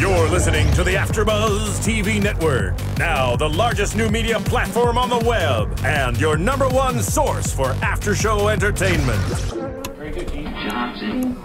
You're listening to the AfterBuzz TV network, now the largest new media platform on the web, and your #1 source for after-show entertainment. Very good, Dean Johnson.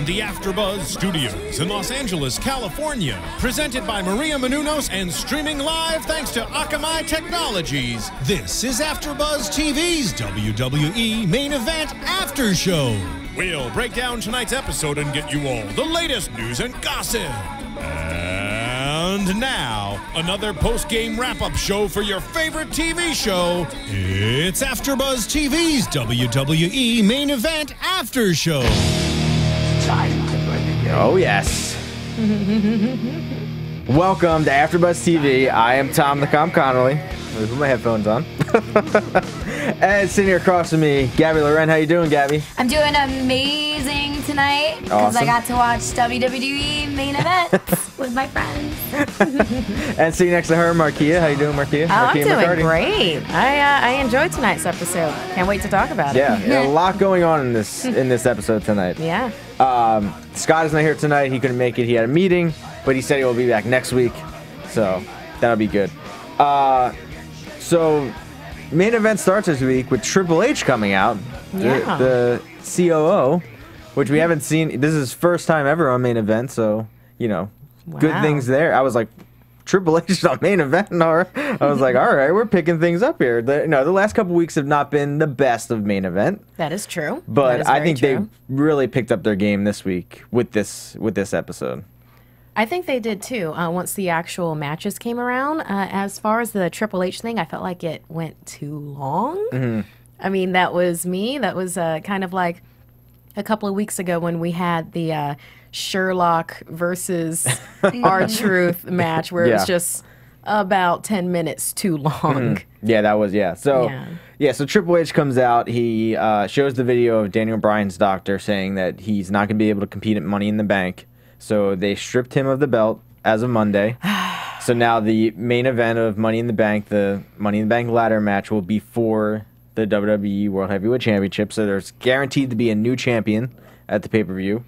The AfterBuzz Studios in Los Angeles, California, presented by Maria Menounos and streaming live thanks to Akamai Technologies. This is AfterBuzz TV's WWE Main Event After Show. We'll break down tonight's episode and get you all the latest news and gossip. And now, another post-game wrap-up show for your favorite TV show. It's AfterBuzz TV's WWE Main Event After Show. Oh, yes. Welcome to AfterBuzz TV. I am Tom Connolly. I put my headphones on. And sitting here across from me, Gabrielle Loren. How you doing, Gabby? I'm doing amazing tonight because I got to watch WWE Main Event with my friends. And sitting next to her, Markeia. How you doing, Markeia? I'm Markeia doing McCarty. Great. I enjoyed tonight's episode. Can't wait to talk about it. Yeah, a lot going on in this episode tonight. Yeah. Scott is not here tonight. He couldn't make it. He had a meeting, but he said he will be back next week, so that'll be good. So main event starts this week with Triple H coming out, the COO, which we haven't seen. This is his first time ever on main event, so good things there. I was like, Triple H is on main event, I was like, all right, we're picking things up here. The last couple weeks have not been the best of main event. That is true. But I think they really picked up their game this week with this episode. I think they did too. Once the actual matches came around, as far as the Triple H thing, I felt like it went too long. Mm-hmm. I mean, that was me. That was kind of like a couple of weeks ago when we had the Sherlock versus R-Truth match where it was just about 10 minutes too long. Mm-hmm. Yeah, that was, So, so Triple H comes out. He shows the video of Daniel Bryan's doctor saying that he's not going to be able to compete at Money in the Bank. So they stripped him of the belt as of Monday. So now the main event of Money in the Bank, the Money in the Bank ladder match, will be for the WWE World Heavyweight Championship. So there's guaranteed to be a new champion at the pay-per-view.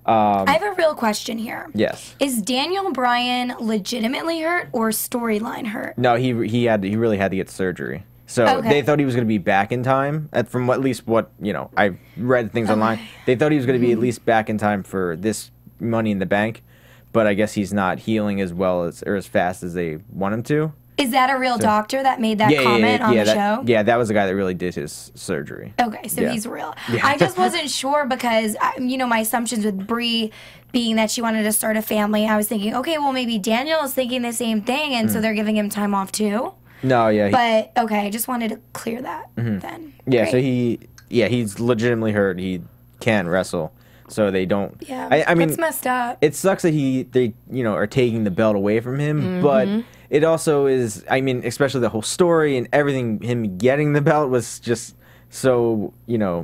I have a real question here. Yes. Is Daniel Bryan legitimately hurt or storyline hurt? No, he really had to get surgery. So they thought he was going to be back in time. From at least what I read things online. They thought he was going to be at least back in time for this Money in the Bank, but I guess he's not healing as well or as fast as they want him to. Is that a real doctor that made that comment on the show? Yeah, that was the guy that really did his surgery. Okay, so he's real. Yeah. I just wasn't sure because, my assumptions with Brie being that she wanted to start a family, I was thinking, okay, well, maybe Daniel is thinking the same thing, and so they're giving him time off too? No, yeah. But, okay, I just wanted to clear that then. Yeah, Great. so he's legitimately hurt. He can wrestle. So they don't. Yeah, I mean, that's messed up. It sucks that they are taking the belt away from him, but it also is. I mean, especially the whole story and everything. Him getting the belt was just so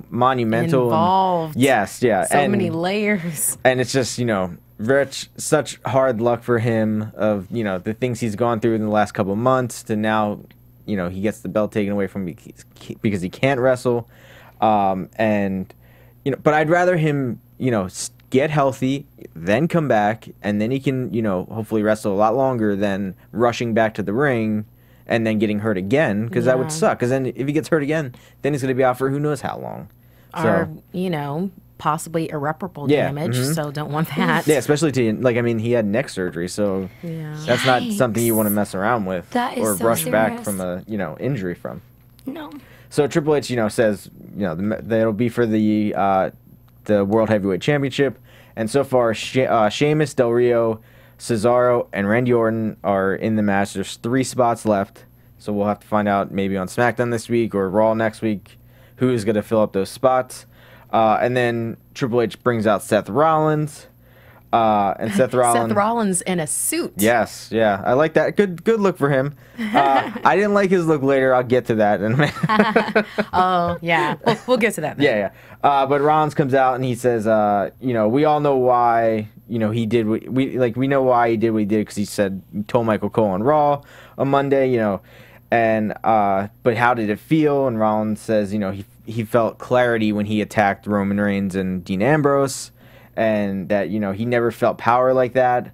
monumental. Involved. Yes, yeah. So many layers. And it's just such hard luck for him of the things he's gone through in the last couple of months to now he gets the belt taken away from him because he can't wrestle, and but I'd rather him get healthy, then come back, and then he can, hopefully wrestle a lot longer than rushing back to the ring and then getting hurt again, because that would suck. Because then if he gets hurt again, then he's going to be out for who knows how long. Or, possibly irreporable damage, so don't want that. Yeah, especially he had neck surgery, so that's not something you want to mess around with or so rush serious. back from a, injury from. No. So Triple H, says, that it'll be for the World Heavyweight Championship, and so far, Sheamus, Del Rio, Cesaro, and Randy Orton are in the match. There's 3 spots left, so we'll have to find out maybe on SmackDown this week or Raw next week who is going to fill up those spots. And then Triple H brings out Seth Rollins, and Seth Rollins in a suit. Yes, yeah, I like that. Good look for him. I didn't like his look later. I'll get to that. Oh yeah, we'll get to that then. Yeah. But Rollins comes out and he says, we all know why. He did. We know why he did what he did because he told Michael Cole on Raw on Monday. And but how did it feel? And Rollins says, you know, he felt clarity when he attacked Roman Reigns and Dean Ambrose, and that, you know, he never felt power like that.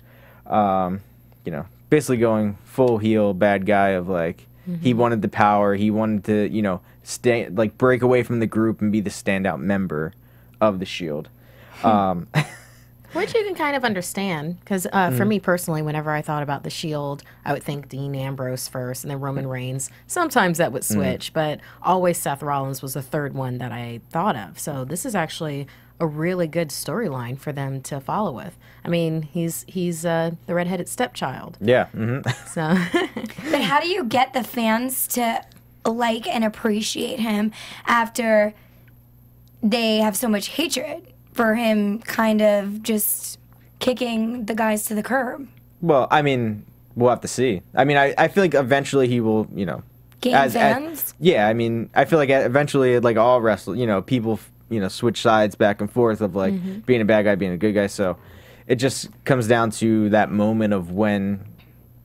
You know, basically going full heel bad guy of like, he wanted the power, he wanted to, you know, break away from the group and be the standout member of the Shield. Which you can kind of understand, because for me personally, whenever I thought about the Shield, I would think Dean Ambrose first and then Roman Reigns. Sometimes that would switch, but always Seth Rollins was the third one that I thought of. So this is actually a really good storyline for them to follow with. I mean, he's the redheaded stepchild. Yeah. So, but how do you get the fans to like and appreciate him after they have so much hatred for him kind of just kicking the guys to the curb? Well, I mean, we'll have to see. I mean, I feel like eventually he will, you know, gain fans? Yeah, I mean, I feel like eventually, like all wrestlers, you know, people, you know, switch sides back and forth of like being a bad guy, being a good guy. So it just comes down to that moment of when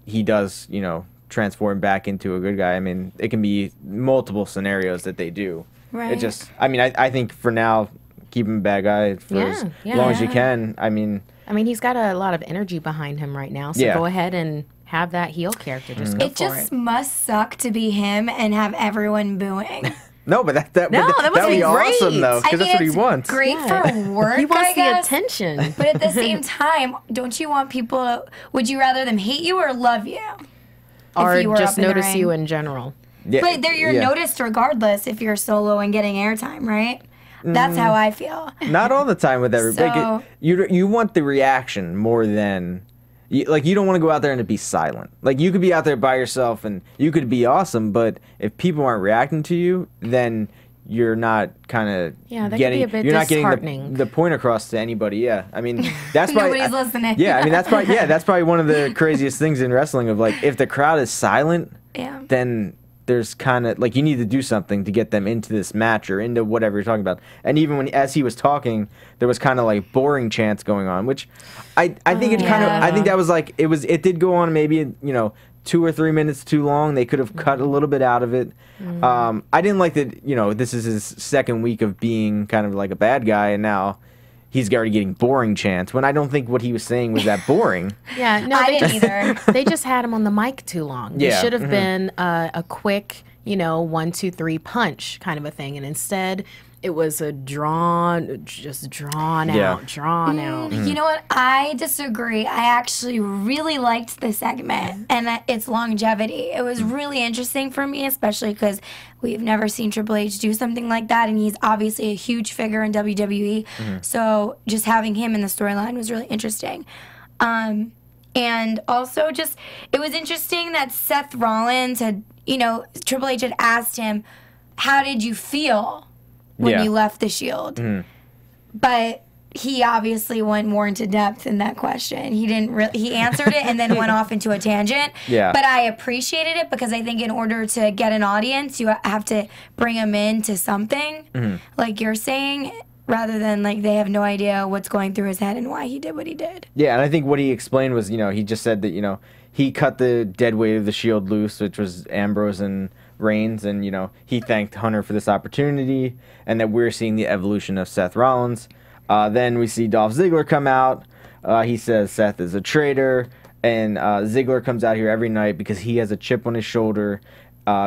he does, you know, transform back into a good guy. I mean, it can be multiple scenarios that they do. Right. It just, I mean, I think for now, keep him a bad guy for as long as you can. I mean, he's got a lot of energy behind him right now, so go ahead and have that heel character. Just go for it. It just must suck to be him and have everyone booing. No, but that would be great. awesome though, because that's what he wants. Great for work. He wants I guess, the attention. but at the same time, don't you want people to? Would you rather them hate you or love you? Or if you were just up in the notice you ring? in general. Yeah, But you're noticed regardless if you're solo and getting airtime, right? That's how I feel. Not all the time with everybody. So, You want the reaction more than... you don't want to go out there and be silent. Like, you could be out there by yourself and you could be awesome, but if people aren't reacting to you, then you're not kind of getting... You're not getting the point across to anybody. Yeah, I mean, that's probably... nobody's listening. Yeah, I mean, that's probably one of the craziest things in wrestling of, like, if the crowd is silent, then... there's kind of like you need to do something to get them into this match or into whatever you're talking about. And even as he was talking, there was kind of like boring chants going on, which I think it kind of I think that was like it did go on maybe 2 or 3 minutes too long. They could have cut a little bit out of it. I didn't like that. This is his second week of being kind of like a bad guy, and now he's already getting boring chants when I don't think what he was saying was that boring. I didn't either. They just had him on the mic too long. It should have been a quick, 1, 2, 3 punch kind of a thing. And instead, it was a drawn out. You know what? I disagree. I actually really liked the segment and its longevity. It was really interesting for me, especially because we've never seen Triple H do something like that, and he's obviously a huge figure in WWE. So just having him in the storyline was really interesting. And also it was interesting that Seth Rollins had, Triple H had asked him, how did you feel when you left the Shield? But he obviously went more into depth in that question. He didn't he answered it and then went off into a tangent. But I appreciated it because I think in order to get an audience, you have to bring them into something, like you're saying, rather than like they have no idea what's going through his head and why he did what he did. Yeah, and I think what he explained was, he just said that, he cut the dead weight of the Shield loose, which was Ambrose and Reigns, and he thanked Hunter for this opportunity, and that we're seeing the evolution of Seth Rollins. Then we see Dolph Ziggler come out. He says Seth is a traitor, and Ziggler comes out here every night because he has a chip on his shoulder,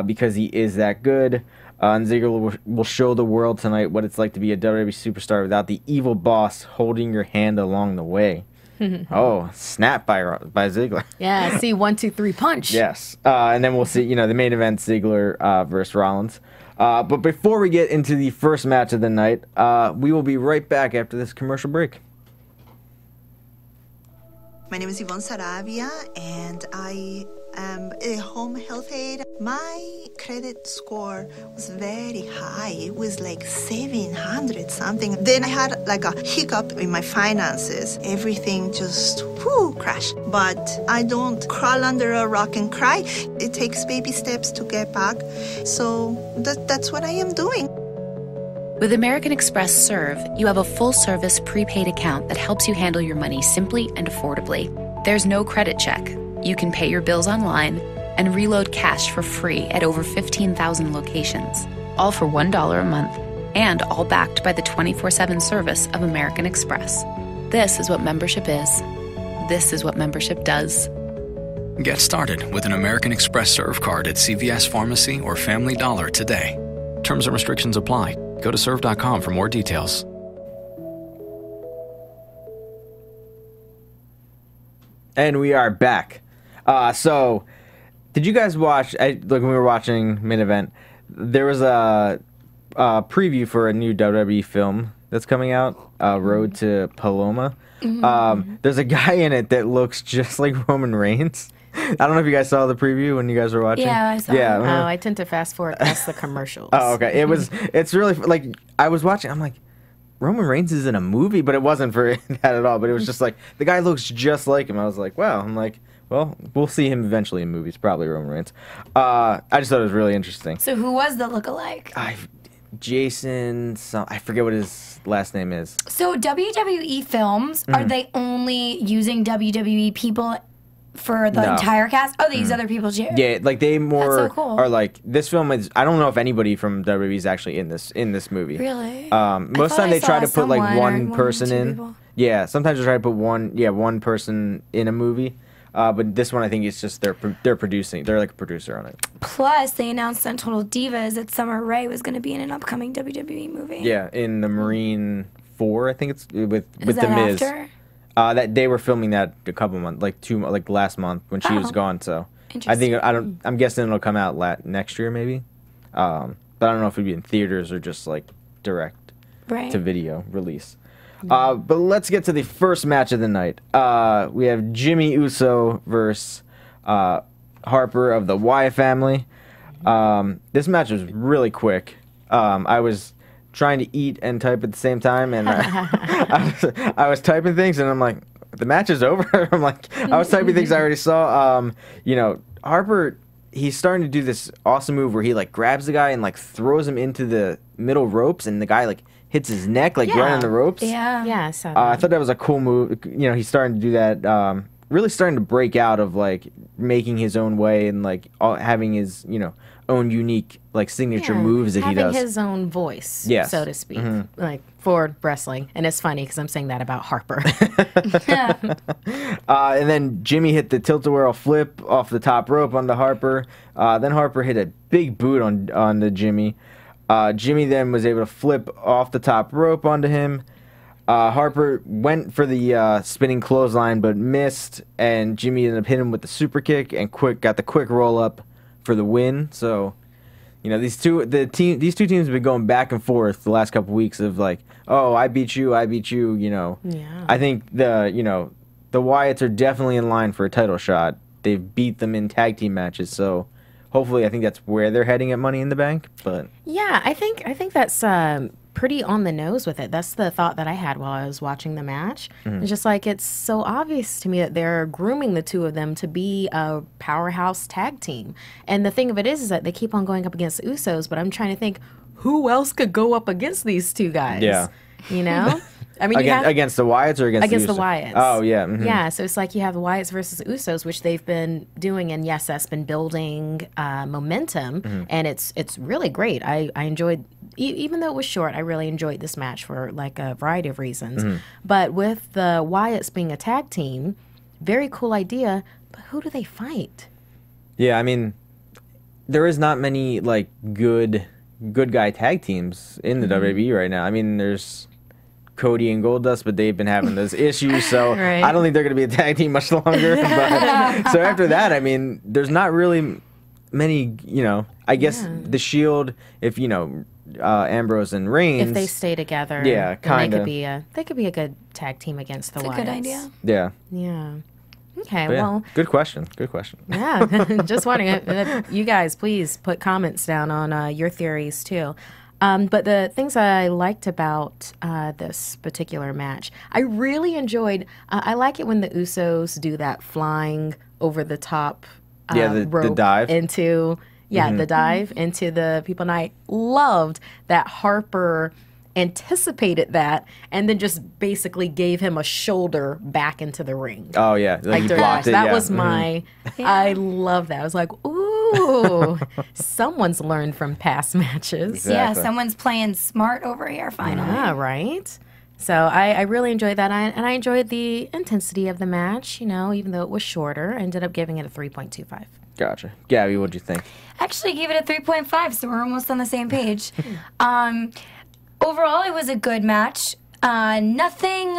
because he is that good. And Ziggler will show the world tonight what it's like to be a WWE superstar without the evil boss holding your hand along the way. Oh, snap by Ziggler. Yeah, see 1, 2, 3 punch. Yes. And then we'll see, the main event, Ziggler versus Rollins. But before we get into the first match of the night, we will be right back after this commercial break. My name is Yvonne Saravia, and I am a home health aide. My credit score was very high. It was like 700 something. Then I had like a hiccup in my finances. Everything just crashed. But I don't crawl under a rock and cry. It takes baby steps to get back. So that's what I am doing. With American Express Serve, you have a full-service prepaid account that helps you handle your money simply and affordably. There's no credit check. You can pay your bills online, and reload cash for free at over 15,000 locations, all for $1 a month, and all backed by the 24/7 service of American Express. This is what membership is. This is what membership does. Get started with an American Express Serve card at CVS Pharmacy or Family Dollar today. Terms and restrictions apply. Go to serve.com for more details. And we are back. So, did you guys watch, like when we were watching Main Event, there was a preview for a new WWE film that's coming out, Road to Paloma. There's a guy in it that looks just like Roman Reigns. I don't know if you guys saw the preview when you guys were watching. Yeah, I saw Yeah. it. Oh, I tend to fast forward past the commercials. Oh, okay. It's really, like, I was watching, I'm like, Roman Reigns is in a movie, but it wasn't for that at all. But it was just like, the guy looks just like him. I was like, wow. I'm like, well, we'll see him eventually in movies, probably Roman Reigns. I just thought it was really interesting. So who was the lookalike? Jason, I forget what his last name is. So WWE films, are they only using WWE people for the entire cast? Oh, they use other people too. Yeah, like they more That's so cool. are like, this film is, I don't know if anybody from WWE is actually in this movie. Really? Most of the time they try to put like one person in. People. Yeah, sometimes they try to put one person in a movie. But this one, I think it's just they're producing. They're like a producer on it. Plus, they announced on Total Divas that Summer Rae was going to be in an upcoming WWE movie. Yeah, in the Marine 4, I think it's with Is the that Miz. After? That they were filming that a couple months, like last month when she was gone. So I think I'm guessing it'll come out next year maybe. But I don't know if it'd be in theaters or just like direct to video release. But let's get to the first match of the night. We have Jimmy Uso versus Harper of the Wyatt family. This match was really quick. I was trying to eat and type at the same time, and I was typing things, and I'm like, the match is over. I'm like, I was typing things I already saw. Harper, he's starting to do this awesome move where he like grabs the guy and like throws him into the middle ropes, and the guy like hits his neck like right on the ropes. Yeah. Yeah, I saw that. I thought that was a cool move. He's starting to do that. Really starting to break out of like making his own way and like having his own unique like signature moves that he does. Having his own voice, so to speak, like for wrestling. And it's funny because I'm saying that about Harper. And then Jimmy hit the tilt-a-whirl flip off the top rope onto Harper. Then Harper hit a big boot on the Jimmy. Jimmy then was able to flip off the top rope onto him. Harper went for the spinning clothesline but missed, and Jimmy ended up hitting him with the super kick and got the quick roll up for the win. So, these two teams have been going back and forth the last couple weeks of like, oh, I beat you. Yeah. I think the Wyatts are definitely in line for a title shot. They've beat them in tag team matches, so hopefully I think that's where they're heading at Money in the Bank. But yeah, I think that's pretty on the nose with it. That's the thought that I had while I was watching the match. It's just like, it's so obvious to me that they're grooming the two of them to be a powerhouse tag team. And the thing of it is that they keep on going up against the Usos, but I'm trying to think, who else could go up against these two guys? Yeah. I mean, against the Wyatts or against the Wyatts? Oh, yeah. Yeah, so it's like you have the Wyatts versus the Usos, which they've been doing, and yes, that's been building momentum, and it's really great. I enjoyed, even though it was short, I really enjoyed this match for like a variety of reasons. But with the Wyatts being a tag team, very cool idea, but who do they fight? Yeah, I mean, there is not many like good guy tag teams in the WWE right now. I mean, there's Cody and Goldust, but they've been having those issues, so I don't think they're going to be a tag team much longer. But, so after that, I mean, there's not really many, I guess the Shield, if, Ambrose and Reigns. If they stay together, kind of. They could be a good tag team against the Wyatts. That's a good idea. Yeah. Yeah. Okay, But well. Good question. Yeah, just wondering. You guys, please put comments down on your theories, too. But the things I liked about this particular match, I really enjoyed. I like it when the Usos do that flying over the top rope the dive into the dive into the people. And I loved that Harper anticipated that and then just basically gave him a shoulder back into the ring. Oh yeah, Like he during blocked the it. match. That Yeah. was my. I love that. I was like, ooh, someone's learned from past matches. Yeah, Exactly. someone's playing smart over here finally. Yeah, right. So I really enjoyed that, and I enjoyed the intensity of the match. You know, even though it was shorter, I ended up giving it a 3.25. Gotcha. Gabby, what'd you think? Actually gave it a 3.5, so we're almost on the same page. Overall, it was a good match. Nothing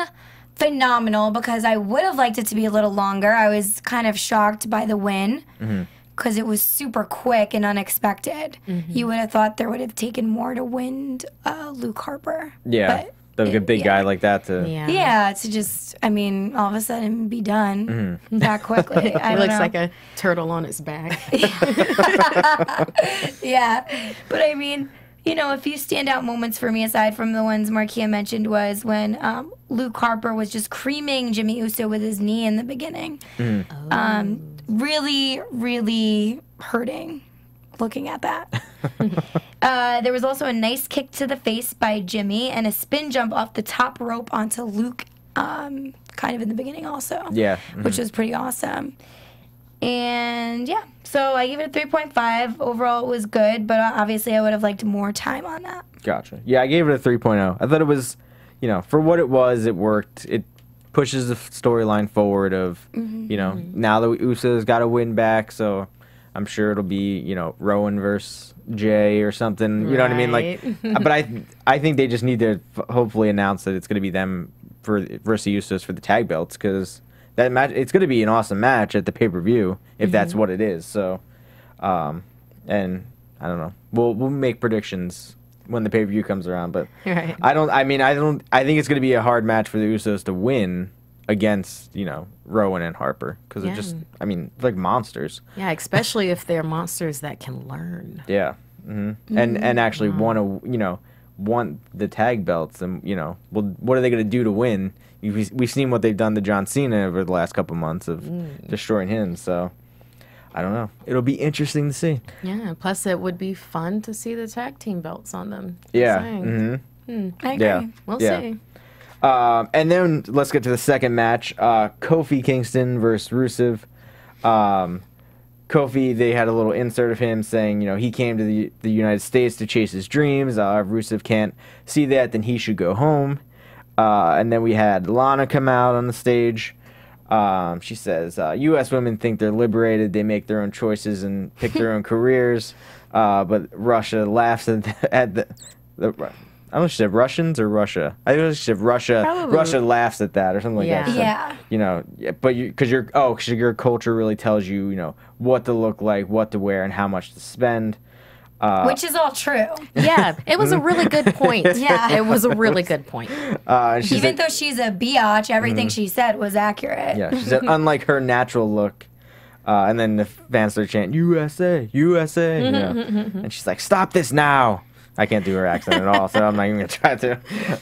phenomenal because I would have liked it to be a little longer. I was kind of shocked by the win because it was super quick and unexpected. You would have thought there would have taken more to win Luke Harper. Yeah, the big guy like that to. Yeah, to just, I mean, all of a sudden be done that quickly. I He don't looks know. like a turtle on its back. Yeah, but I mean, you know, a few standout moments for me, aside from the ones Markeia mentioned, was when Luke Harper was just creaming Jimmy Uso with his knee in the beginning. Really, really hurting looking at that. There was also a nice kick to the face by Jimmy and a spin jump off the top rope onto Luke kind of in the beginning also. Yeah. Which was pretty awesome. And yeah, so I gave it a 3.5. Overall, it was good, but obviously I would have liked more time on that. Gotcha. Yeah, I gave it a 3.0. I thought it was, you know, for what it was, it worked. It pushes the storyline forward of, you know, now the Usos got a win back, so I'm sure it'll be, you know, Rowan versus Jay or something. You know what I mean? Like, but I think they just need to hopefully announce that it's going to be them versus the Usos for the tag belts, because that match, it's going to be an awesome match at the pay-per-view if that's what it is. So, and I don't know. We'll make predictions when the pay-per-view comes around, but Right. I think it's going to be a hard match for the Usos to win against, you know, Rowan and Harper, because Yeah. they're just, I mean, like monsters. Yeah, especially if they're monsters that can learn. Yeah. And actually want the tag belts, and, you know, well, what are they going to do to win? We've seen what they've done to John Cena over the last couple months of destroying him, so I don't know. It'll be interesting to see. Yeah, plus it would be fun to see the tag team belts on them. Just Yeah. saying. I agree. Yeah. We'll Yeah. see. And then let's get to the second match. Kofi Kingston versus Rusev. Kofi, they had a little insert of him saying, you know, he came to the United States to chase his dreams. If Rusev can't see that, then he should go home. And then we had Lana come out on the stage. She says, U.S. women think they're liberated. They make their own choices and pick their own careers. But Russia laughs at the I don't know if she said Russians or Russia. I think she said Russia. Probably. Russia laughs at that or something like that. Yeah. So, Yeah. you know, but because your culture really tells you, you know, what to look like, what to wear, and how much to spend. Which is all true. Yeah, it was a really good point. Yeah. It was a really good point. And she Even said, though she's a biatch, everything she said was accurate. yeah, she said, unlike her natural look. And then the fans start chanting, USA, USA. You know? And she's like, stop this now. I can't do her accent at all, so I'm not even going to try to.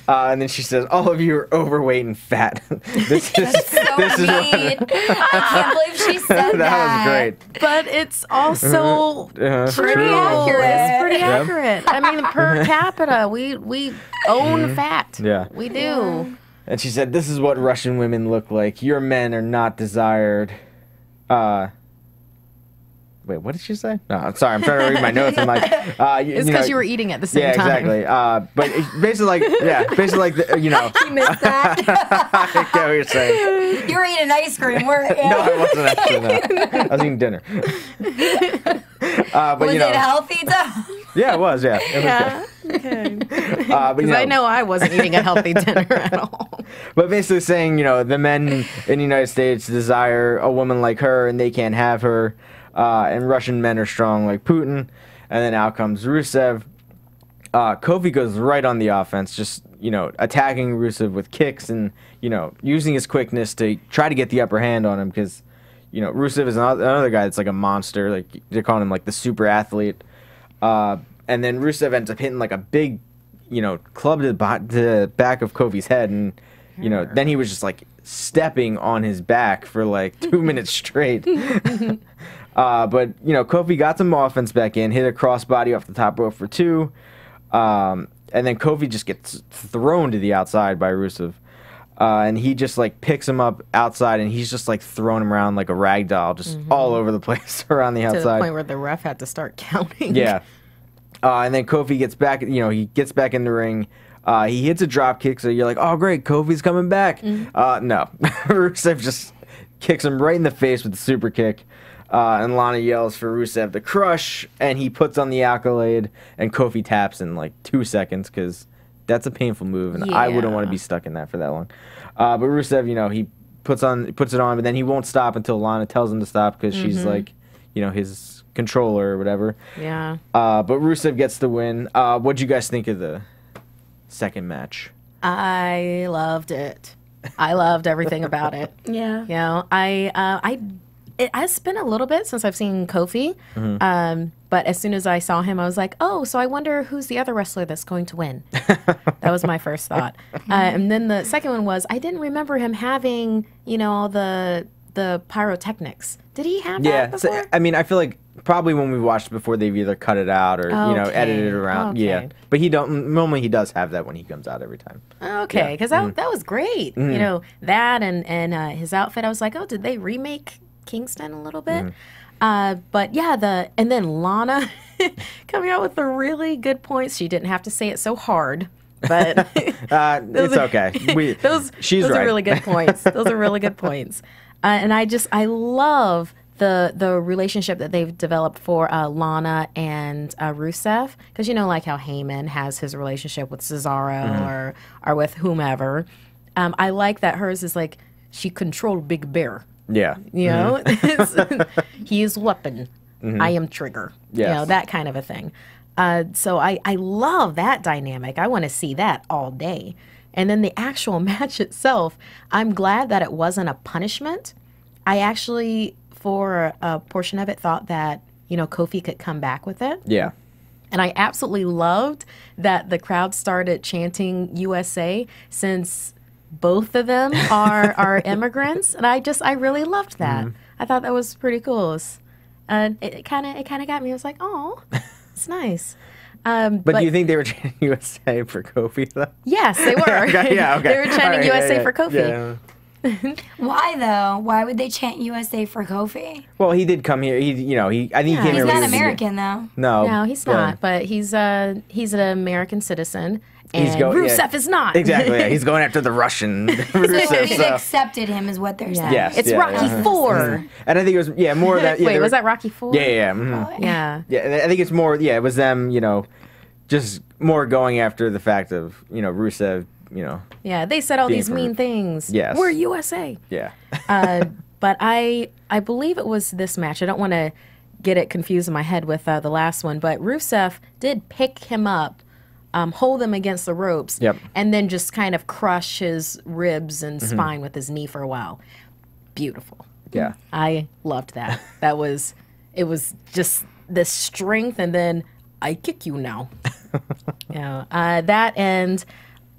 And then she says, all of you are overweight and fat. This is So mean. I can't believe she said that. that was great. But it's also Pretty true. accurate. It's pretty Yep. accurate. I mean, per capita, we own fat. Yeah. We do. And she said, this is what Russian women look like. Your men are not desired. Wait, what did she say? No, I'm sorry. I'm trying to read my notes. I'm like, It's because you were eating at the same time. Yeah, exactly. But it's basically like, you know. You missed that. I get what you're saying. You were eating ice cream, weren't you? No, I wasn't actually. No. I was eating dinner. But Was you know, it healthy though? yeah, it was. Yeah, it was Yeah. Okay. good. But, you Because I know I wasn't eating a healthy dinner at all. But basically saying, you know, the men in the United States desire a woman like her, and they can't have her. And Russian men are strong like Putin. And then out comes Rusev. Kofi goes right on the offense, just, you know, attacking Rusev with kicks and, you know, using his quickness to try to get the upper hand on him, because, you know, Rusev is another guy that's like a monster. Like, they're calling him like the super athlete. And then Rusev ends up hitting like a big, you know, club to the back of Kofi's head. And, you know, then he was just like stepping on his back for like 2 minutes straight. But, you know, Kofi got some offense back in, hit a crossbody off the top rope for 2. And And then Kofi just gets thrown to the outside by Rusev. And he just, like, picks him up outside, and he's just, like, throwing him around like a rag doll, just all over the place around the outside. To the point where the ref had to start counting. Yeah. And then Kofi gets back, he gets back in the ring. He hits a drop kick, so you're like, oh, great, Kofi's coming back. No. Rusev just kicks him right in the face with the super kick. And Lana yells for Rusev to crush, and he puts on the accolade, and Kofi taps in, like, 2 seconds, because that's a painful move, and I wouldn't want to be stuck in that for that long. But Rusev, he puts it on, but then he won't stop until Lana tells him to stop, because she's, like, his controller or whatever. Yeah. But Rusev gets the win. What'd you guys think of the second match? I loved it. I loved everything about it. Yeah. It has been a little bit since I've seen Kofi, but as soon as I saw him, I was like, oh, so I wonder who's the other wrestler that's going to win. That was my first thought. And then the second one was, I didn't remember him having, all the pyrotechnics. Did he have that before? So, I feel like probably when we watched before, they've either cut it out or, edited it around. Okay. Yeah. But normally he does have that when he comes out every time. Okay, because that was great. That and his outfit, I was like, oh, did they remake Kingston a little bit? But yeah, and then Lana coming out with the really good points. She didn't have to say it so hard, but it's okay. Those are really good points. Those are really good points. And I love the relationship that they've developed for Lana and Rusev, because like how Heyman has his relationship with Cesaro or with whomever. I like that hers is like she controlled Big Bear. Yeah. He is weapon. I am trigger. Yes. That kind of a thing. So I love that dynamic. I want to see that all day. And then the actual match itself, I'm glad that it wasn't a punishment. I actually, for a portion of it, thought that, Kofi could come back with it. Yeah. And I absolutely loved that the crowd started chanting USA, since both of them are immigrants. And I really loved that. I thought that was pretty cool. It kind of got me. I was like, oh, it's nice. But do you think they were chanting USA for Kofi, though? Yes, they were. Okay. They were chanting USA for Kofi. Yeah. Why though? Why would they chant USA for Kofi? Well, he did come here. I think he came here. He's not American though. No, he's not. But he's an American citizen. And Rusev is not. Exactly. Yeah. He's going after the Russian Rusev. So he's accepted him, is what they're saying. Yes, it's Rocky IV. And I think it was more of that. Wait, was that Rocky IV? Yeah. Yeah. I think it's more. Yeah, it was them. Just more going after the fact of Rusev. Yeah, they said all these mean things. Yes. We're USA. Yeah. But I believe it was this match. I don't want to get it confused in my head with the last one, but Rusev did pick him up, hold him against the ropes, and then just kind of crush his ribs and spine with his knee for a while. Beautiful. Yeah. I loved that. It was just the strength, and then I kick you now. That and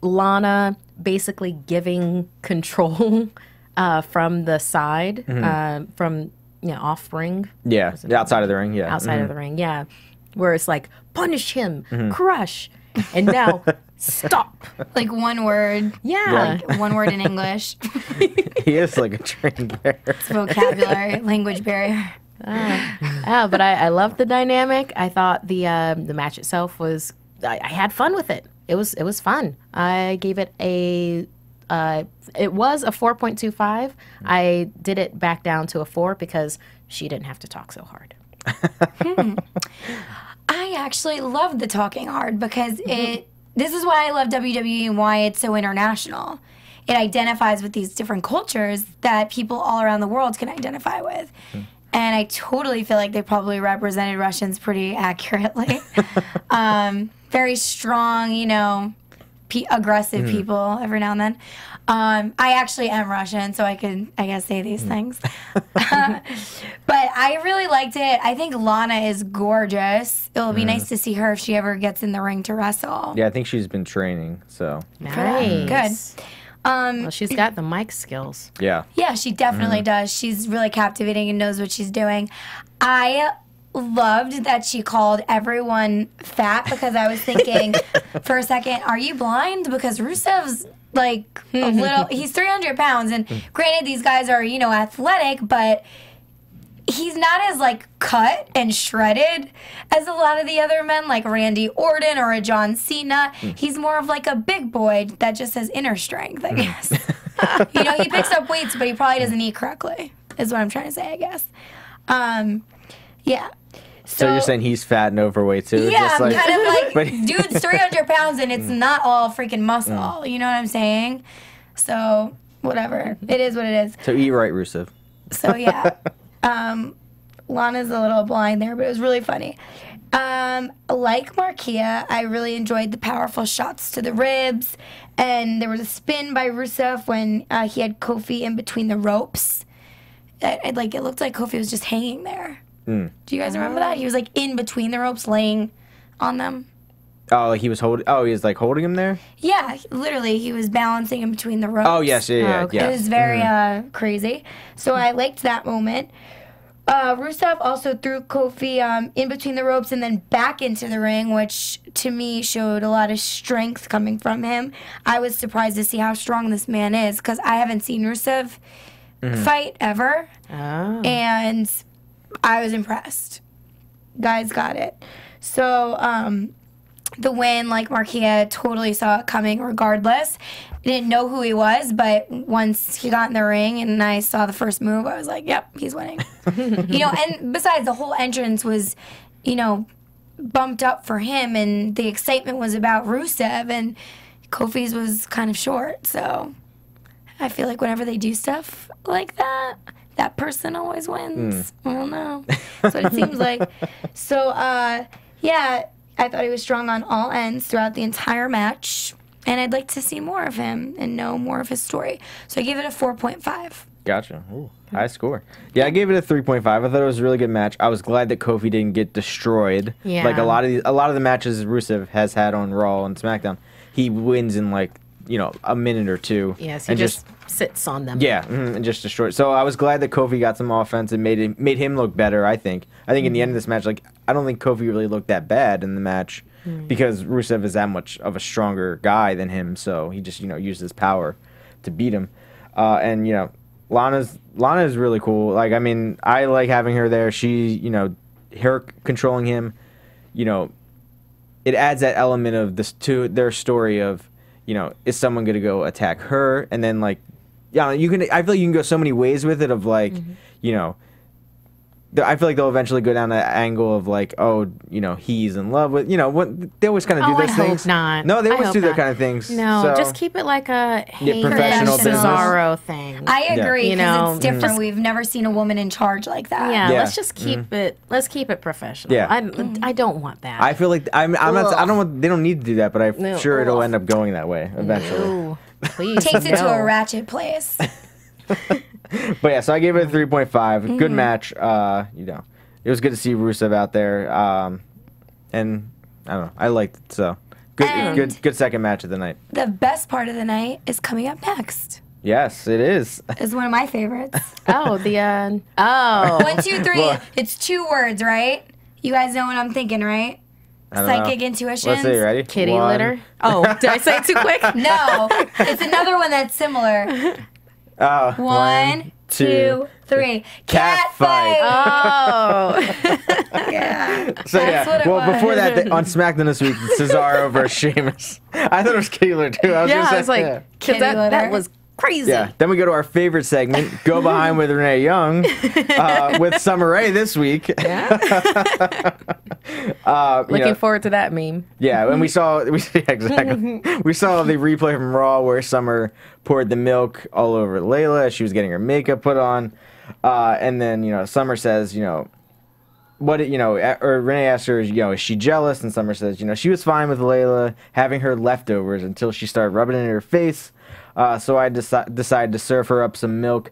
Lana basically giving control from the side, from off ring. Yeah, outside of the ring. Yeah, outside of the ring. Yeah, where it's like punish him, crush, and now stop. Like one word. Yeah, like one word in English. He is like a trained bear. It's vocabulary, language barrier. But I loved the dynamic. I thought the match itself was. I had fun with it. It was fun. I gave it it was a 4.25. I did it back down to a 4 because she didn't have to talk so hard. I actually love the talking hard because this is why I love WWE and why it's so international. It identifies with these different cultures that people all around the world can identify with. And I totally feel like they probably represented Russians pretty accurately. Very strong, aggressive people every now and then. I actually am Russian, so I guess, say these things. But I really liked it. I think Lana is gorgeous. It'll be nice to see her if she ever gets in the ring to wrestle. Yeah, I think she's been training, so. Nice. Good. Well, she's got the mic skills. Yeah. Yeah, she definitely does. She's really captivating and knows what she's doing. I loved that she called everyone fat because I was thinking for a second, are you blind? Because Rusev's like a little, he's 300 pounds. And granted, these guys are, you know, athletic, but he's not as like cut and shredded as a lot of the other men, like Randy Orton or a John Cena. He's more of like a big boy that just has inner strength, I guess. You know, he picks up weights, but he probably doesn't eat correctly, is what I'm trying to say, I guess. Yeah. So you're saying he's fat and overweight too? Yeah, just like, kind of like, dude's 300 pounds and it's not all freaking muscle. You know what I'm saying? So, whatever. It is what it is. So eat right, Rusev. So, yeah. Lana's a little blind there, but it was really funny. Like Markeia, I really enjoyed the powerful shots to the ribs. And there was a spin by Rusev when he had Kofi in between the ropes. It looked like Kofi was just hanging there. Do you guys remember that? He was like in between the ropes, laying on them. Oh, he was holding. Oh, he was like holding him there. Yeah, literally, he was balancing in between the ropes. Oh yes, yeah. It was very crazy. So I liked that moment. Rusev also threw Kofi in between the ropes and then back into the ring, which to me showed a lot of strength coming from him. I was surprised to see how strong this man is because I haven't seen Rusev fight ever, and I was impressed. Guys got it. So the win, like Markeia totally saw it coming regardless. I didn't know who he was, but once he got in the ring and I saw the first move, I was like, yep, he's winning. You know, and besides, the whole entrance was, you know, bumped up for him, and the excitement was about Rusev, and Kofi's was kind of short. So I feel like whenever they do stuff like that, that person always wins. I don't know. That's what it seems like. So, yeah, I thought he was strong on all ends throughout the entire match. And I'd like to see more of him and know more of his story. So I gave it a 4.5. Gotcha. Ooh, high score. Yeah, I gave it a 3.5. I thought it was a really good match. I was glad that Kofi didn't get destroyed. Yeah. Like a lot of the matches Rusev has had on Raw and SmackDown, he wins in like, you know, a minute or two. Yes, he just sits on them. Yeah, and just destroyed. So I was glad that Kofi got some offense and made him look better, I think. I think in the end of this match, like, I don't think Kofi really looked that bad in the match because Rusev is that much of a stronger guy than him, so he just, you know, used his power to beat him. And, you know, Lana is really cool. Like, I mean, I like having her there. She, you know, her controlling him, you know, it adds that element of this to their story of, you know, is someone going to go attack her? And then, like, yeah, I feel like you can go so many ways with it of, like, you know, I feel like they'll eventually go down that angle of, like, oh, you know, he's in love with, you know, what they always kind of do those things. Hope not. No, they always do that kind of things. No, so, just keep it like a professional Cesaro thing. I agree, you because know, it's different. We've never seen a woman in charge like that. Yeah, let's just keep it. Let's keep it professional. Yeah. I don't want that. I feel like I'm not. I don't want. They don't need to do that, but I'm sure it'll end up going that way eventually. Ooh, please. Takes it to a ratchet place. But yeah, so I gave it a 3.5. Good match. You know, it was good to see Rusev out there. And I don't know, I liked it. So good second match of the night. The best part of the night is coming up next. Yes, it is. It's one of my favorites. Oh, 1, 2, 3. Well, it's 2 words, right? You guys know what I'm thinking, right? Psychic intuitions. Let's see, ready? Kitty litter. Oh, did I say it too quick? No, it's another one that's similar. 1, 2, 3. Catfight. Oh. Yeah. So That's what it was. before that, on SmackDown this week, Cesaro versus Sheamus. I thought it was Kitty litter too. I was like, Kitty that was crazy. Yeah. Then we go to our favorite segment, Go Behind with Renee Young, with Summer Rae this week. Yeah. Looking forward to that meme. Yeah, and we saw exactly. We saw the replay from Raw where Summer poured the milk all over Layla as she was getting her makeup put on, and then, you know, Summer says, you know, or Renee asked her, you know, is she jealous? And Summer says, you know, she was fine with Layla having her leftovers until she started rubbing it in her face. So I decided to serve her up some milk,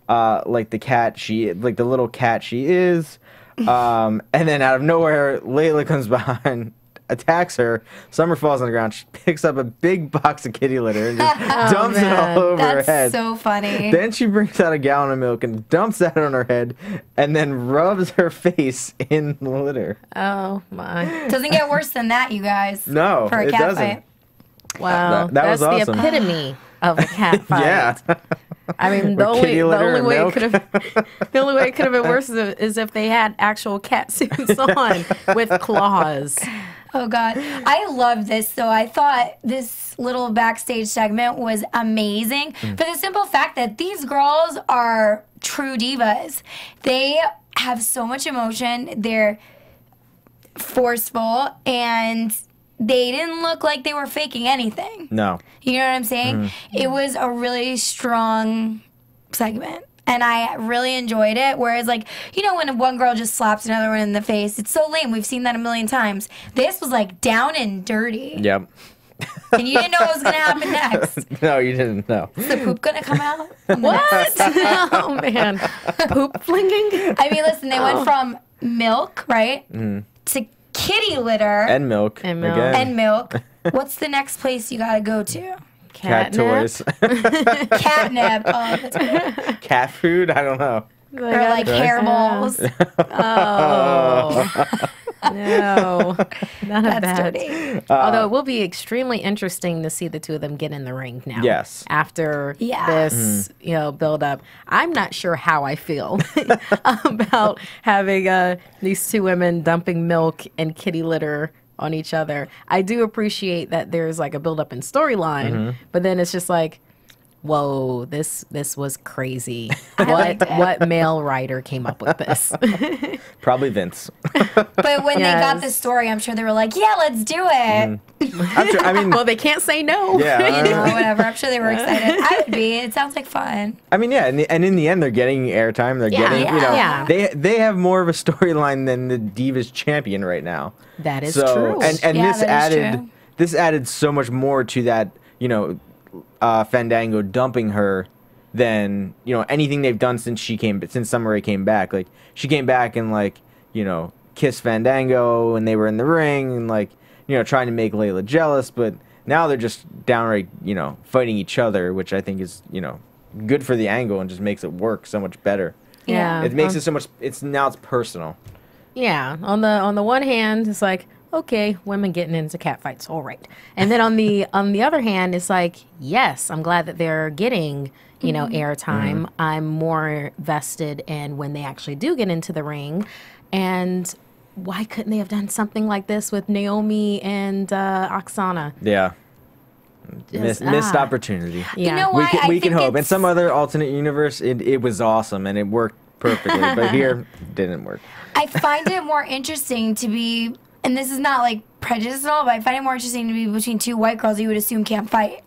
like the little cat she is. And then out of nowhere, Layla comes behind attacks her. Summer falls on the ground. She picks up a big box of kitty litter and just dumps it all over her head. That's so funny. Then she brings out a gallon of milk and dumps that on her head and then rubs her face in the litter. Oh, my. Doesn't get worse than that, you guys. No, for a it cat doesn't. fight. Wow. That was That's awesome. the epitome of a cat fight. Yeah. I mean, the kitty litter only and way milk. the only way it could have been worse is if they had actual cat suits on with claws. Oh, God. I love this, though. I thought this little backstage segment was amazing for the simple fact that these girls are true divas. They have so much emotion. They're forceful, and they didn't look like they were faking anything. No. You know what I'm saying? It was a really strong segment. And I really enjoyed it. Whereas, like, you know, when one girl just slaps another one in the face, it's so lame. We've seen that a million times. This was, like, down and dirty. Yep. And you didn't know what was going to happen next. No, you didn't know. Is the poop going to come out? What? Oh, man. Poop flinging? I mean, listen, they went from milk, right, to kitty litter. And milk. And milk. Again. And milk. What's the next place you got to go to? Cat toys. Catnip. Oh, that's right. Cat food? I don't know. Or like hairballs. Oh. No. None of That's that. dirty. Although it will be extremely interesting to see the two of them get in the ring now. Yes. After Yeah. this, build up. I'm not sure how I feel about having these two women dumping milk and kitty litter on each other. I do appreciate that there's like a build up in storyline, but then it's just like, whoa, this was crazy. What male writer came up with this? Probably Vince. But when they got Yes. the story, I'm sure they were like, yeah, let's do it. I mean, Well, they can't say no. yeah. You know, whatever. I'm sure they were excited. I would be. It sounds like fun. I mean, yeah, and in the end, they're getting airtime. They're getting, yeah. they have more of a storyline than the Divas champion right now. That is So, true. And Yeah, this that is added true. this added so much more to that, Fandango dumping her than anything they've done since Summer Rae came back. Like she came back and kissed Fandango and they were in the ring and trying to make Layla jealous, but now they're just downright fighting each other, which I think is good for the angle and just makes it work so much better. yeah. It makes it so much. It's personal. Yeah, on the one hand, it's like, okay, women getting into catfights, all right. And then on the other hand, it's like, yes, I'm glad that they're getting airtime. I'm more vested in when they actually do get into the ring. And why couldn't they have done something like this with Naomi and Oksana? Yeah. Just, Missed opportunity. Yeah. You know We why? can, I we can think hope. In it's- some other alternate universe, it was awesome and it worked perfectly. But here, it didn't work. I find it more interesting to be, and this is not like prejudice at all, but I find it more interesting to be between two white girls you would assume can't fight.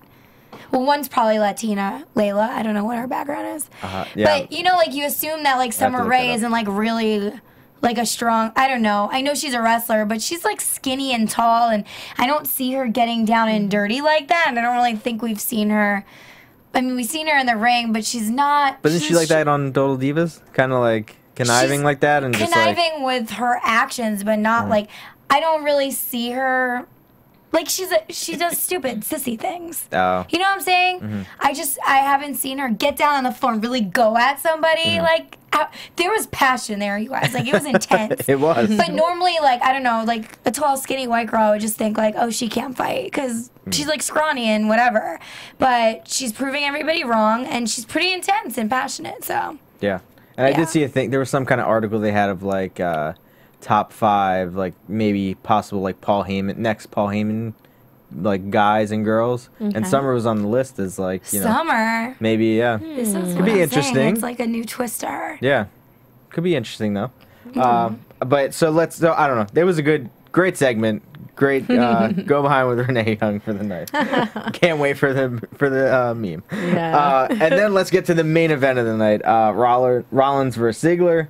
Well, one's probably Latina, Layla. I don't know what her background is. Yeah. But, you assume that, Summer look Rae that up. isn't, really, a strong, I don't know. I know she's a wrestler, but she's, skinny and tall, and I don't see her getting down and dirty like that, and I don't really think we've seen her. I mean, we've seen her in the ring, but she's not. But isn't she like that on Total Divas? Kind of like conniving She's like that? And just conniving with her actions, but not I don't really see her. She does stupid sissy things. Oh. You know what I'm saying? I haven't seen her get down on the floor and really go at somebody. There was passion there, you guys. It was intense. It was. But normally, I don't know, a tall, skinny white girl, I would just think, oh, she can't fight because she's, scrawny and whatever. But she's proving everybody wrong, and she's pretty intense and passionate, so. Yeah. And I Yeah. did see a thing. There was some kind of article they had of top 5, maybe possible Paul Heyman, guys and girls. And Summer was on the list as Summer. maybe, yeah. This is Could what be I'm saying. interesting. It's like a new twist to her. Yeah. Could be interesting though. But so I don't know. There was a great segment. Great go behind with Renee Young for the night. Can't wait for the meme. Yeah. And then let's get to the main event of the night. Rollins versus Ziggler.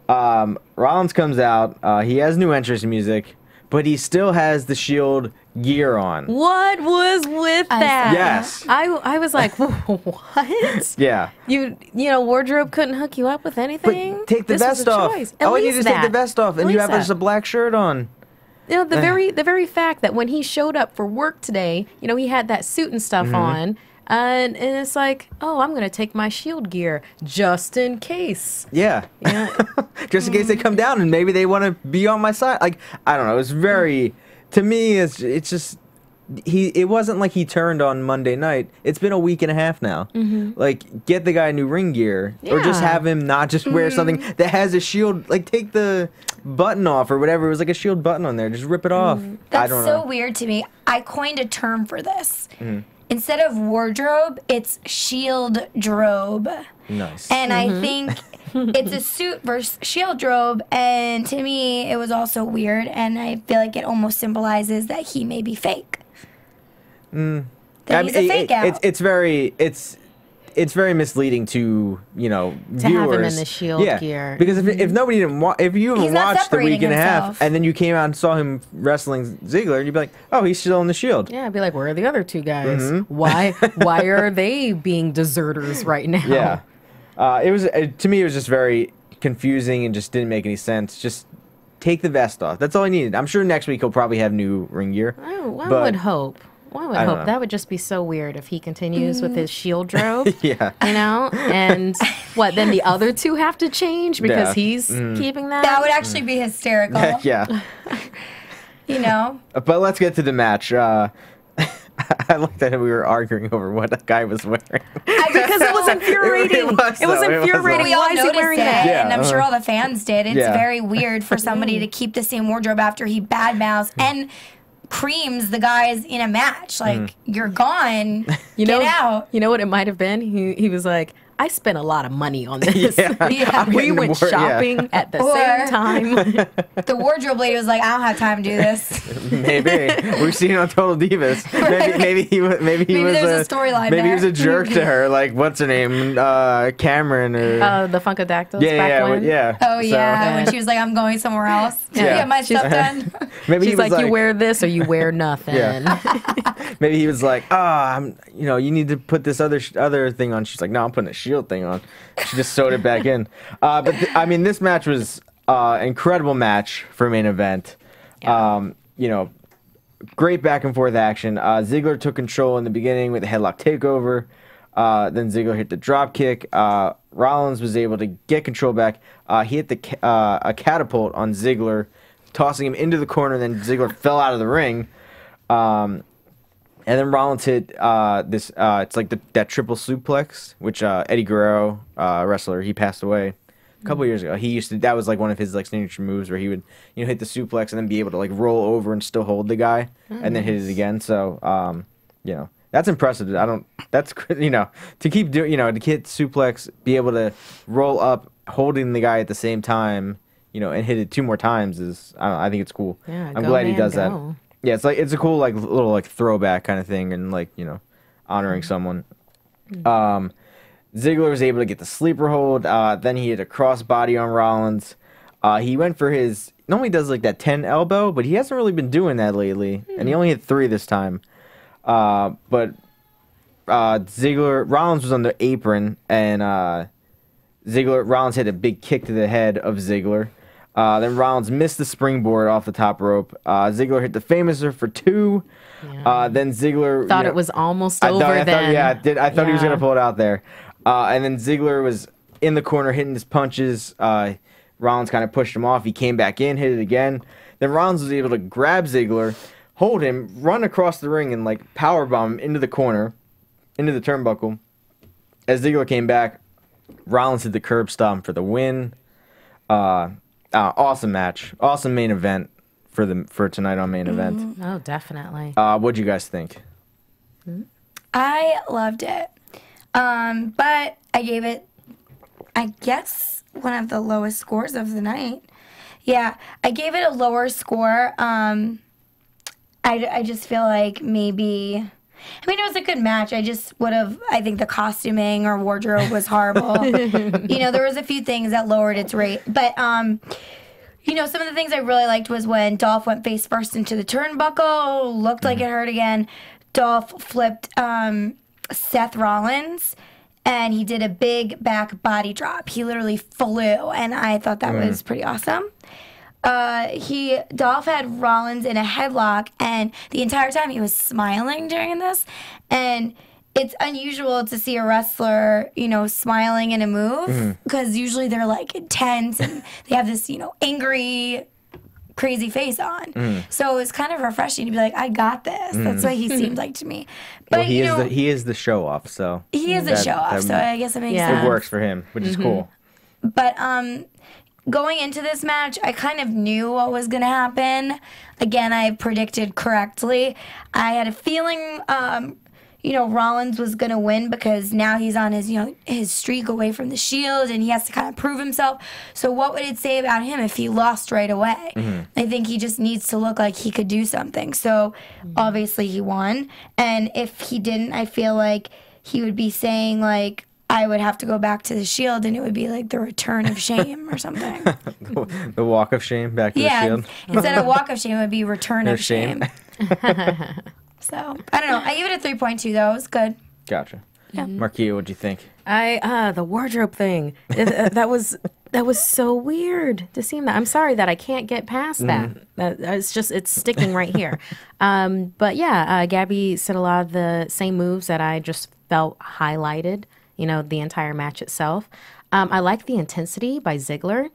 Rollins comes out. He has new entrance music, but he still has the Shield gear on. What was with that? Yes. I was like, what? Yeah. Wardrobe couldn't hook you up with anything? But take the This was vest a off. choice. At All you need least is take the that. vest off, and At you least have just that. a black shirt on. You know, the very fact that when he showed up for work today, you know, he had that suit and stuff on. And it's like, oh, I'm going to take my shield gear just in case. Yeah. Just in case they come down and maybe they want to be on my side. Like, I don't know. It's very, to me, it's just, it wasn't like he turned on Monday night. It's been a week and a half now. Like, get the guy new ring gear or just have him not just wear something that has a shield. Like, take the button off or whatever. It was like a shield button on there. Just rip it off. That's I don't so know. weird to me. I coined a term for this. Instead of wardrobe, it's shield drobe. Nice. And I think it's a suit versus shield drobe. And to me, it was also weird. And I feel like it almost symbolizes that he may be fake. That he's a fake out. It's very misleading to viewers have him in the shield gear. Because if nobody didn't if you haven't watched the week and a half and then you came out and saw him wrestling Ziggler, you'd be like, oh, he's still in the shield. Yeah, I'd be like, where are the other two guys? Why are they being deserters right now? Yeah, it was to me it was just very confusing and just didn't make any sense. Just take the vest off. That's all I needed. I'm sure next week he'll probably have new ring gear. I would hope. One would hope. That would just be so weird if he continues with his shield drobe. Yeah. You know? And then the other two have to change because he's keeping that? That would actually be hysterical. Yeah. You know? But let's get to the match. I like that we were arguing over what that guy was wearing. Because it was infuriating. It was infuriating. We all Why is he noticed wearing it, that? and I'm sure all the fans did. It's very weird for somebody to keep the same wardrobe after he badmouths and creams the guys in a match. Like, you're gone. Get out. You know what it might have been? He was like, I spent a lot of money on this. We went shopping at the same time. The wardrobe lady was like, I don't have time to do this. Maybe. We've seen it on Total Divas. Right. Maybe he was there's a storyline Maybe there. he was a jerk to her. Like, what's her name? Cameron or... the Funkadactyls back when? Yeah. Oh, yeah. When she was like, I'm going somewhere else. Get my stuff done. Maybe she's like, you wear this or you wear nothing. Maybe he was like, you need to put this other thing on. She's like, no, I'm putting a shield thing on. She just sewed it back in. But this match was an incredible match for main event. Great back and forth action. Ziggler took control in the beginning with a headlock takeover. Then Ziggler hit the drop kick. Rollins was able to get control back. He hit a catapult on Ziggler, tossing him into the corner. Then Ziggler fell out of the ring. And then Rollins hit it's like that triple suplex, which Eddie Guerrero, wrestler, he passed away a couple years ago. That was like one of his like signature moves where he would hit the suplex and then be able to like roll over and still hold the guy and then hit it again. So that's impressive. To keep doing to hit suplex, be able to roll up holding the guy at the same time, and hit it 2 more times is I think it's cool. Yeah, I'm glad he does that. Yeah, it's a cool little throwback kind of thing and honoring someone. Ziggler was able to get the sleeper hold. Then he hit a crossbody on Rollins. He went for his normally does that 10 elbow, but he hasn't really been doing that lately, and he only hit 3 this time. But Rollins was on the apron, and Rollins hit a big kick to the head of Ziggler. Then Rollins missed the springboard off the top rope. Ziggler hit the Famouser for 2. Then Ziggler thought it was almost over. I thought he was gonna pull it out there. And then Ziggler was in the corner hitting his punches. Rollins kind of pushed him off. He came back in, hit it again. Then Rollins was able to grab Ziggler, hold him, run across the ring, and powerbomb him into the corner, into the turnbuckle. As Ziggler came back, Rollins hit the curb stomp for the win. Awesome match. Awesome main event for tonight on Main Event. Oh, definitely. What'd you guys think? I loved it. But I gave it, I guess, one of the lowest scores of the night. Yeah, I gave it a lower score. I just feel like maybe... it was a good match. I just would have, I think the costuming or wardrobe was horrible. There was a few things that lowered its rate. But, some of the things I really liked was when Dolph went face first into the turnbuckle, looked like it hurt again. Dolph flipped Seth Rollins, and he did a big back body drop. He literally flew, and I thought that was pretty awesome. Dolph had Rollins in a headlock, and the entire time he was smiling during this, and it's unusual to see a wrestler, smiling in a move, because usually they're like intense and they have this, angry, crazy face on. So it's kind of refreshing to be like, I got this. That's what he seemed like to me. But well, he is the show off, so he is a show off. So I guess it makes sense. It works for him, which is cool. But going into this match, I kind of knew what was going to happen. Again, I predicted correctly. I had a feeling, Rollins was going to win because now he's on his streak away from the Shield and he has to kind of prove himself. So what would it say about him if he lost right away? I think he just needs to look like he could do something. So obviously he won. And if he didn't, I feel like he would be saying, like, I would have to go back to the Shield, and it would be like the return of shame or something. The walk of shame back to the Shield? Instead of walk of shame, it would be return of shame. So, I don't know. I gave it a 3.2, though. It was good. Gotcha. Yeah. Markeia, what'd you think? The wardrobe thing. That was so weird to see that. I'm sorry that I can't get past that. It's sticking right here. But yeah, Gabby said a lot of the same moves that I just felt highlighted, the entire match itself. I like the intensity by Ziggler.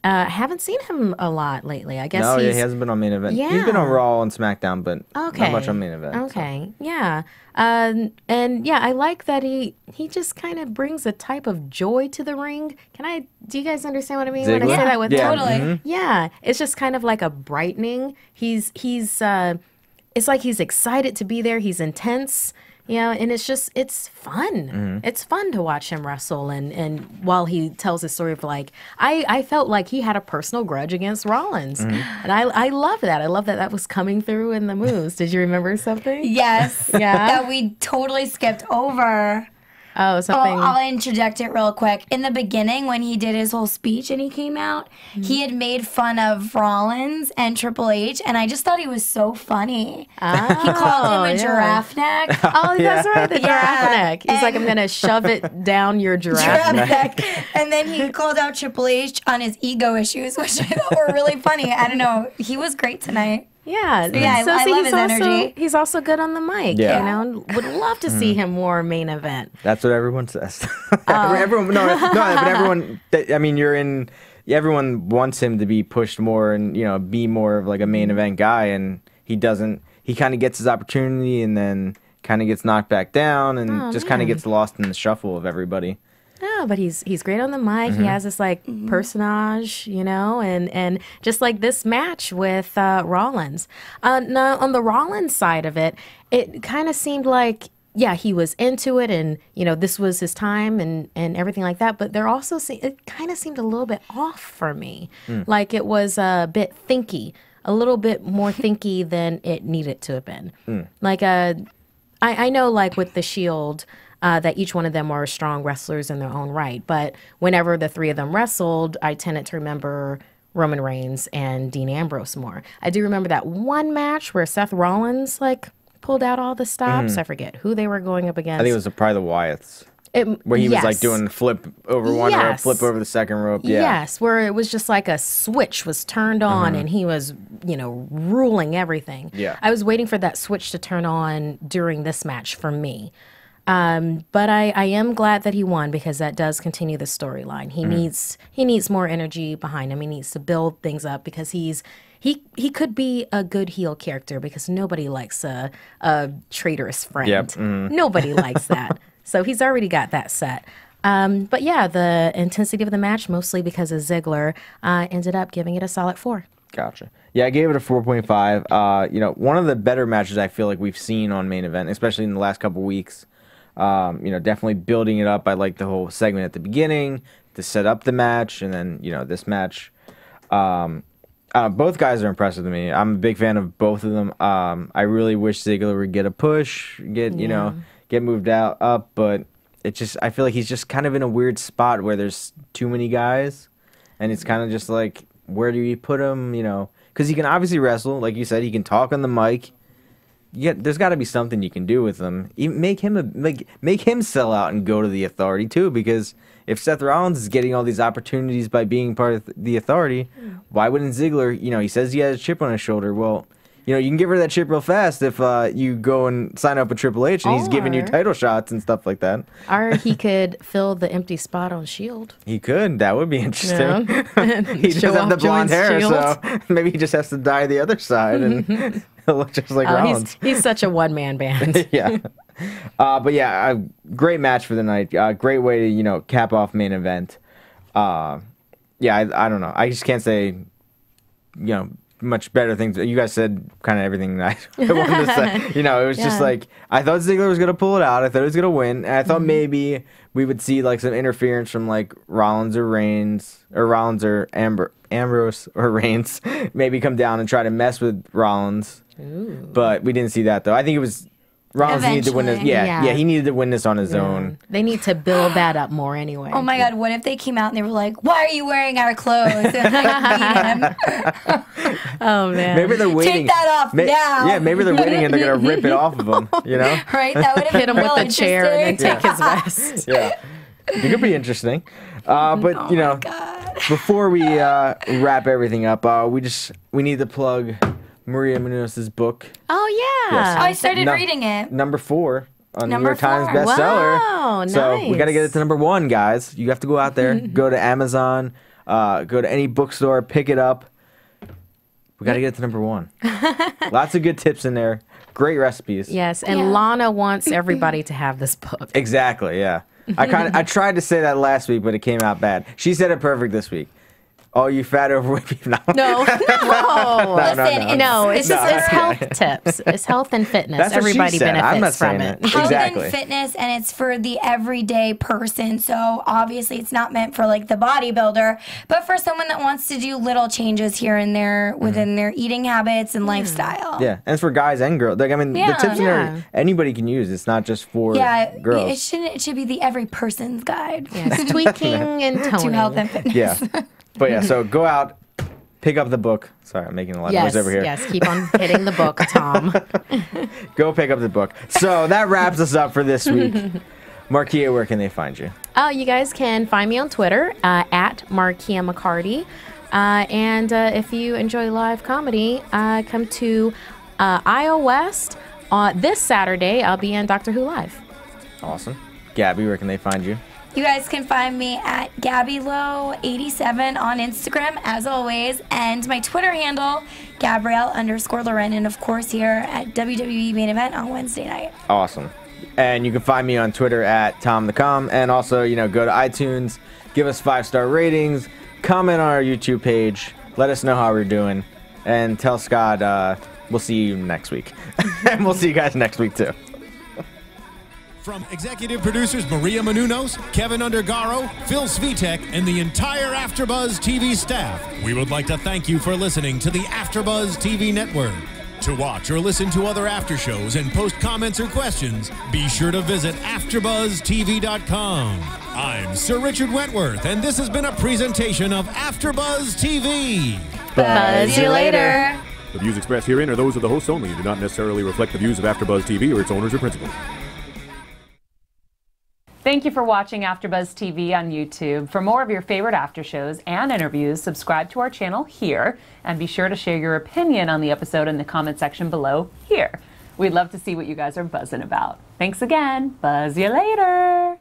Haven't seen him a lot lately. I guess he hasn't been on Main Event. Yeah. He's been on Raw and SmackDown, but not much on Main Event. Okay, so. Yeah. And yeah, I like that he just kind of brings a type of joy to the ring. Do you guys understand what I mean Ziggler? when I say that with totally. Yeah, it's just kind of like a brightening. It's like he's excited to be there. He's intense. And it's fun. It's fun to watch him wrestle. And while he tells his story of I felt like he had a personal grudge against Rollins. And I love that. I love that was coming through in the moves. Did you remember something? Yes. Yeah. That we totally skipped over. Oh, something. I'll interject it real quick. In the beginning, when he did his whole speech and he came out, he had made fun of Rollins and Triple H, and I just thought he was so funny. He called him a giraffe neck. Oh, that's right, the giraffe neck. He's like, I'm going to shove it down your giraffe neck. And then he called out Triple H on his ego issues, which I thought were really funny. I don't know. He was great tonight. Yeah, I love his energy. He's also good on the mic. Yeah. Would love to see him more Main Event. That's what everyone says. Everyone, but everyone. Everyone wants him to be pushed more and be more of like a Main Event guy, and he doesn't. He kind of gets his opportunity and then kind of gets knocked back down and kind of gets lost in the shuffle of everybody. No, but he's great on the mic. He has this personage, and just like this match with Rollins. Now on the Rollins side of it, it kind of seemed like he was into it, and this was his time and everything like that. But it kind of seemed a little bit off for me, like it was a bit thinky, a little bit more thinky than it needed to have been. Like I know, like with the Shield. That each one of them are strong wrestlers in their own right. But whenever the three of them wrestled, I tended to remember Roman Reigns and Dean Ambrose more. I do remember that one match where Seth Rollins pulled out all the stops. I forget who they were going up against. I think it was probably the Wyatts. Where he was doing flip over one rope, flip over the second rope. Yeah. Yes, where it was just like a switch was turned on and he was, ruling everything. Yeah. I was waiting for that switch to turn on during this match for me. But I am glad that he won because that does continue the storyline. He needs more energy behind him. He needs to build things up because he could be a good heel character because nobody likes a traitorous friend. Yep. Nobody likes that. So he's already got that set. But yeah, the intensity of the match, mostly because of Ziggler, ended up giving it a solid 4. Gotcha. Yeah, I gave it a 4.5. One of the better matches I feel like we've seen on Main Event, especially in the last couple weeks. Definitely building it up. I like the whole segment at the beginning to set up the match, and then this match. Both guys are impressive to me. I'm a big fan of both of them. I really wish Ziggler would get a push, get moved up, but I feel like he's just kind of in a weird spot where there's too many guys, and it's kind of just like, where do you put him? Because he can obviously wrestle, like you said, he can talk on the mic. there's got to be something you can do with him. Make him sell out and go to the Authority too, because if Seth Rollins is getting all these opportunities by being part of the Authority, why wouldn't Ziggler? He says he has a chip on his shoulder. Well, you can get rid of that chip real fast if you go and sign up with Triple H and he's giving you title shots and stuff like that. Or he could fill the empty spot on Shield. He could. That would be interesting. He does have the blonde hair, so maybe he just has to dye the other side and he'll look just like Rollins. He's such a one-man band. Yeah. But yeah, a great match for the night. Great way to, cap off main event. I don't know. I just can't say, much better things. You guys said kind of everything that I wanted to say. It was just like, I thought Ziggler was going to pull it out. I thought he was going to win. And I thought maybe we would see like some interference from like Rollins or Ambrose or Reigns maybe come down and try to mess with Rollins. Ooh. But we didn't see that though. I think it was Rollins needed to win this. Yeah, he needed to win this on his own. They need to build that up more anyway. Oh my God, what if they came out and they were like, "Why are you wearing our clothes?" And like, oh man. Maybe they're waiting. Take that off now. Yeah, maybe they're waiting and they're gonna rip it off of him. Right? That would have hit him with the chair and then take his vest. Yeah, it could be interesting. But before we wrap everything up, we need to plug Markeia Menounos' book. Oh, yeah. Yes. I started reading it. Number 4 on New York Times bestseller. Wow, so we got to get it to number 1, guys. You have to go out there, go to Amazon, go to any bookstore, pick it up. We got to get it to number 1. Lots of good tips in there. Great recipes. Yes, and Lana wants everybody to have this book. Exactly, yeah. I tried to say that last week, but it came out bad. She said it perfect this week. Oh, you fat overweight people. No. It's just health tips. It's health and fitness. That's everybody benefits from it. Health and fitness, and it's for the everyday person. So obviously it's not meant for like the bodybuilder, but for someone that wants to do little changes here and there within their eating habits and lifestyle. Yeah, and it's for guys and girls. Like, the tips in there, anybody can use. It's not just for girls. It should be the every person's guide. Yes, tweaking and toning. To health and fitness. Yeah. But yeah, so go out, pick up the book. Sorry, I'm making a lot of noise over here. Yes, keep on hitting the book, Tom. Go pick up the book. So that wraps us up for this week. Markeia, where can they find you? Oh, you guys can find me on Twitter at Markeia McCarty. And if you enjoy live comedy, come to Iowa West. This Saturday, I'll be in Doctor Who Live. Awesome. Gabby, where can they find you? You guys can find me at GabbyLow87 on Instagram, as always, and my Twitter handle, Gabrielle_Loren, and of course here at WWE Main Event on Wednesday night. Awesome. And you can find me on Twitter at TomTheCom, and also, go to iTunes, give us 5-star ratings, comment on our YouTube page, let us know how we're doing, and tell Scott we'll see you next week. And we'll see you guys next week, too. From executive producers Markeia Menounos, Kevin Undergaro, Phil Svitek, and the entire AfterBuzz TV staff, we would like to thank you for listening to the AfterBuzz TV network. To watch or listen to other after shows and post comments or questions, be sure to visit AfterBuzzTV.com. I'm Sir Richard Wentworth, and this has been a presentation of AfterBuzz TV. Buzz you later. The views expressed herein are those of the hosts only and do not necessarily reflect the views of AfterBuzz TV or its owners or principals. Thank you for watching AfterBuzz TV on YouTube. For more of your favorite after shows and interviews, subscribe to our channel here, and be sure to share your opinion on the episode in the comment section below here. We'd love to see what you guys are buzzing about. Thanks again. Buzz you later.